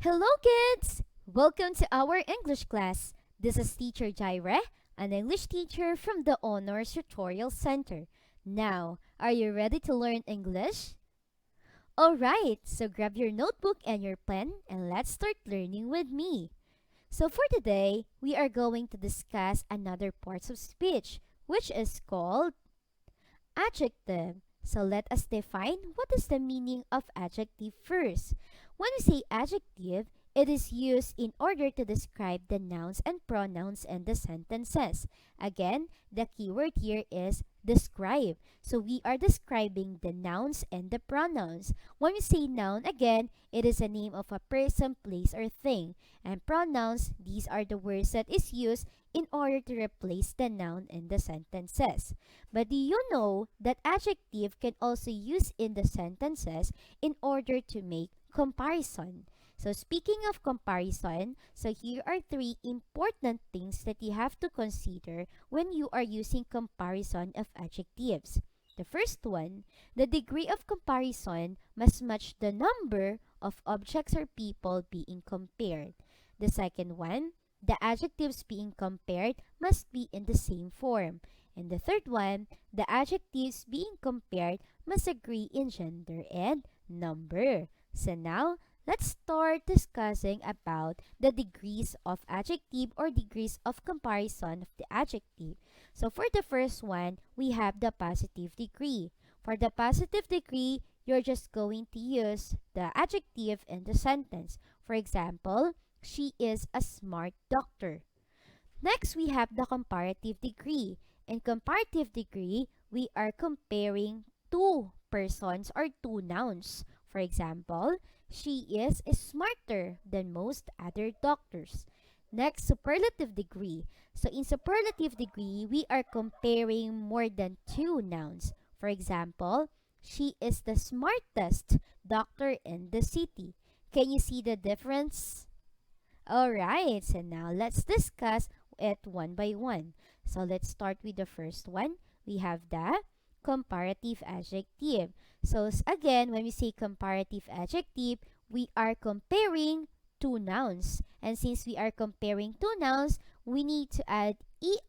Hello, kids! Welcome to our English class. This is Teacher Jireh, an English teacher from the Honors Tutorial Center. Now, are you ready to learn English? Alright, so grab your notebook and your pen and let's start learning with me. So, for today, we are going to discuss another parts of speech, which is called adjective. So let us define what is the meaning of adjective first. When we say adjective, it is used in order to describe the nouns and pronouns in the sentences. Again, the keyword here is describe. So we are describing the nouns and the pronouns. When we say noun, again, it is a name of a person, place, or thing. And pronouns, these are the words that is used in order to replace the noun in the sentences. But do you know that adjective can also use in the sentences in order to make comparison? So speaking of comparison, so here are three important things that you have to consider when you are using comparison of adjectives. The first one, the degree of comparison must match the number of objects or people being compared. The second one, the adjectives being compared must be in the same form. And the third one, the adjectives being compared must agree in gender and number. So now, let's start discussing about the degrees of adjective or degrees of comparison of the adjective. So for the first one, we have the positive degree. For the positive degree, you're just going to use the adjective in the sentence. For example, she is a smart doctor. Next, we have the comparative degree. In comparative degree, we are comparing two persons or two nouns. For example, she is smarter than most other doctors. Next, superlative degree. So in superlative degree, we are comparing more than two nouns. For example, she is the smartest doctor in the city. Can you see the difference? Alright, so now let's discuss it one by one. So let's start with the first one. We have the comparative adjective. So again, when we say comparative adjective, we are comparing two nouns. And since we are comparing two nouns, we need to add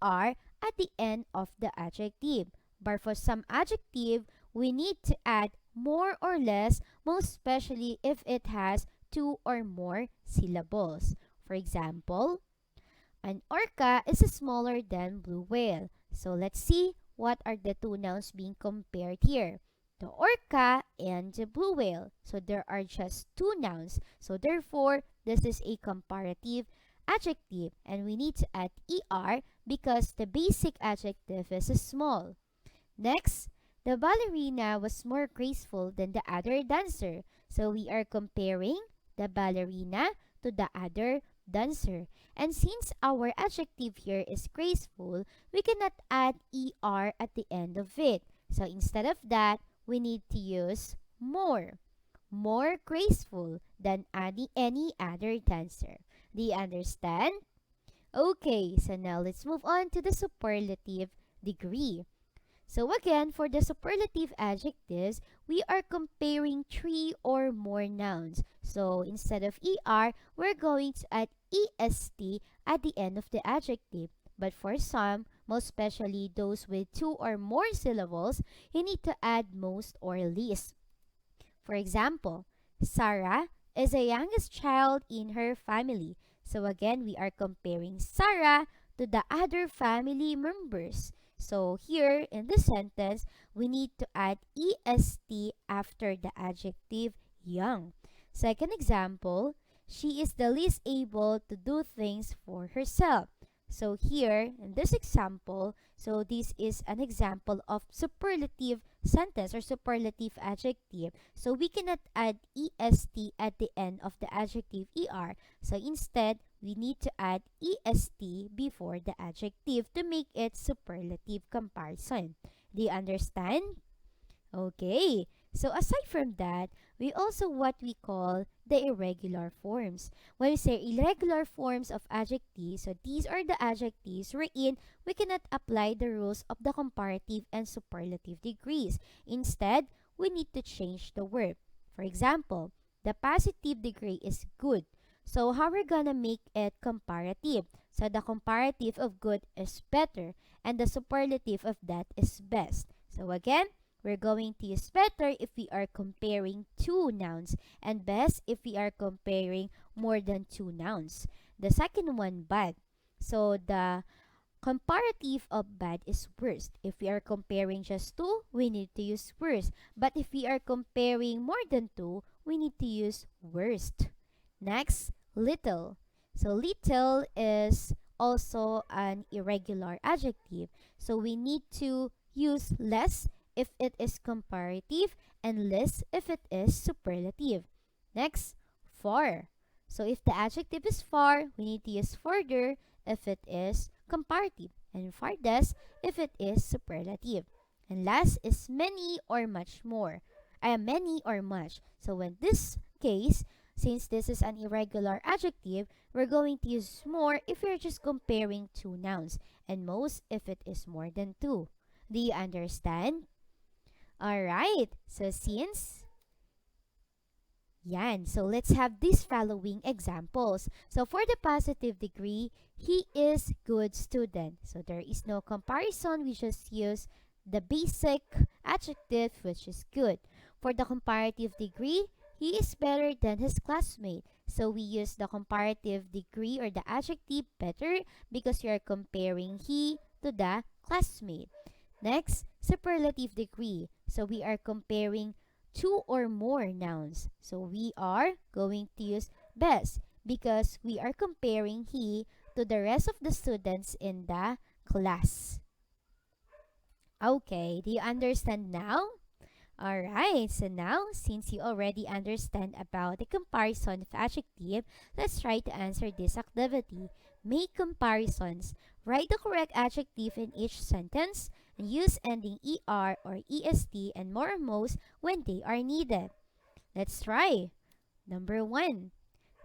er at the end of the adjective. But for some adjective, we need to add more or less, most especially if it has two or more syllables. For example, an orca is smaller than blue whale. So let's see what are the two nouns being compared here. The orca and the blue whale. So there are just two nouns. So therefore, this is a comparative adjective. And we need to add er because the basic adjective is small. Next, the ballerina was more graceful than the other dancer. So we are comparing the ballerina to the other dancer. And since our adjective here is graceful, we cannot add er at the end of it. So instead of that, we need to use more. More graceful than any other dancer. Do you understand? Okay, so now let's move on to the superlative degree. So again, for the superlative adjectives, we are comparing three or more nouns. So instead of er, we're going to add est at the end of the adjective. But for some, most especially those with two or more syllables, you need to add most or least. For example, Sarah is the youngest child in her family. So again, we are comparing Sarah to the other family members. So here in the sentence, we need to add est after the adjective young. Second example, she is the least able to do things for herself. So here in this example, so this is an example of superlative sentence or superlative adjective. So we cannot add est at the end of the adjective er. So instead, we need to add est before the adjective to make it superlative comparison. Do you understand? Okay. So aside from that, we also what we call the irregular forms. When we say irregular forms of adjectives, so these are the adjectives wherein we cannot apply the rules of the comparative and superlative degrees. Instead, we need to change the verb. For example, the positive degree is good, So how we're gonna make it comparative? So the comparative of good is better and the superlative of that is best. So again, we're going to use better if we are comparing two nouns and best if we are comparing more than two nouns. The second one, bad. So the comparative of bad is worst. If we are comparing just two, we need to use worst. But if we are comparing more than two, we need to use worst. Next, little. So little is also an irregular adjective. So we need to use less if it is comparative and less if it is superlative. Next, far. So if the adjective is far, we need to use further if it is comparative and farthest if it is superlative. And last is many or much more. Many or much. So in this case, since this is an irregular adjective, we're going to use more if we're just comparing two nouns and most if it is more than two. Do you understand? Alright, so since yan, so let's have these following examples. So for the positive degree, he is good student. So there is no comparison, we just use the basic adjective which is good. For the comparative degree, he is better than his classmate. So we use the comparative degree or the adjective better because we are comparing he to the classmate. Next, superlative degree. So we are comparing two or more nouns. So we are going to use best because we are comparing he to the rest of the students in the class. Okay, do you understand now? Alright, so now since you already understand about the comparison of adjective, let's try to answer this activity. Make comparisons. Write the correct adjective in each sentence and use ending er or est and more or most when they are needed. Let's try. Number 1.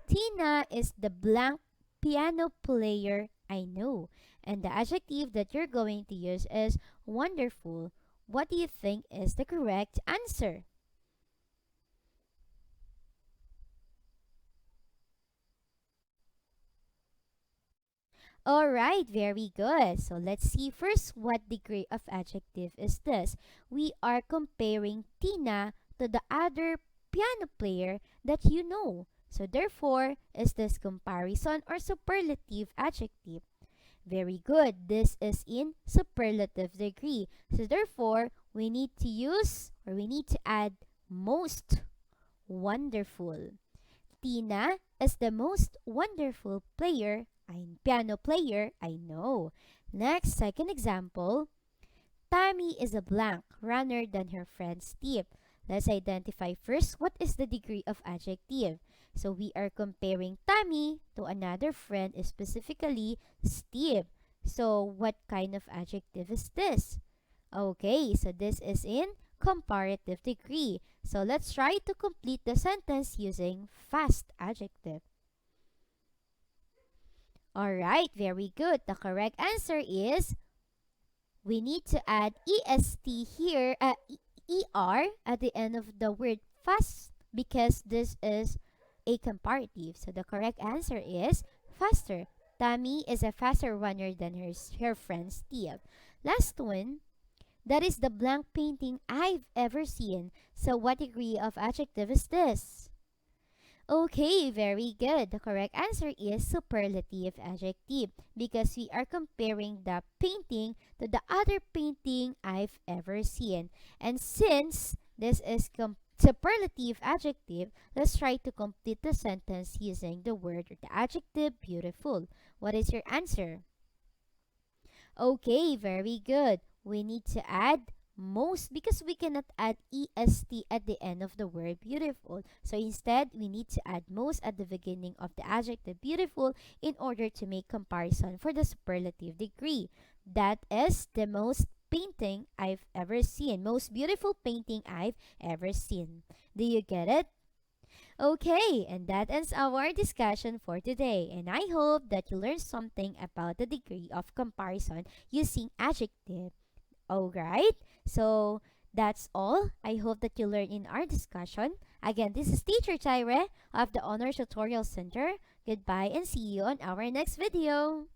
Tina is the blank piano player I know. And the adjective that you're going to use is wonderful. What do you think is the correct answer? Alright, very good. So let's see first what degree of adjective is this. We are comparing Tina to the other piano player that you know. So therefore, is this comparison or superlative adjective? Very good. This is in superlative degree. So therefore, we need to use or we need to add most wonderful. Tina is the most wonderful piano player I know. Next, second example. Tammy is a blank runner than her friend Steve. Let's identify first what is the degree of adjective. So we are comparing Tammy to another friend, specifically Steve. So what kind of adjective is this? Okay, so this is in comparative degree. So let's try to complete the sentence using fast adjective. Alright, very good. The correct answer is we need to add est here, er at the end of the word fast because this is a comparative. So the correct answer is faster. Tammy is a faster runner than her friend Steve. Last one. That is the blank painting I've ever seen. So what degree of adjective is this? Okay, very good. The correct answer is superlative adjective because we are comparing the painting to the other painting I've ever seen. And since this is superlative adjective, let's try to complete the sentence using the word or the adjective beautiful. What is your answer? Okay, very good. We need to add most because we cannot add est at the end of the word beautiful. So instead, we need to add most at the beginning of the adjective beautiful in order to make comparison for the superlative degree. That is the most painting I've ever seen. Most beautiful painting I've ever seen. Do you get it? Okay, and that ends our discussion for today. And I hope that you learned something about the degree of comparison using adjective. Alright, so That's all. I hope that you learned in our discussion. Again, this is Teacher Jireh of the Honors Tutorial Center. Goodbye and see you on our next video.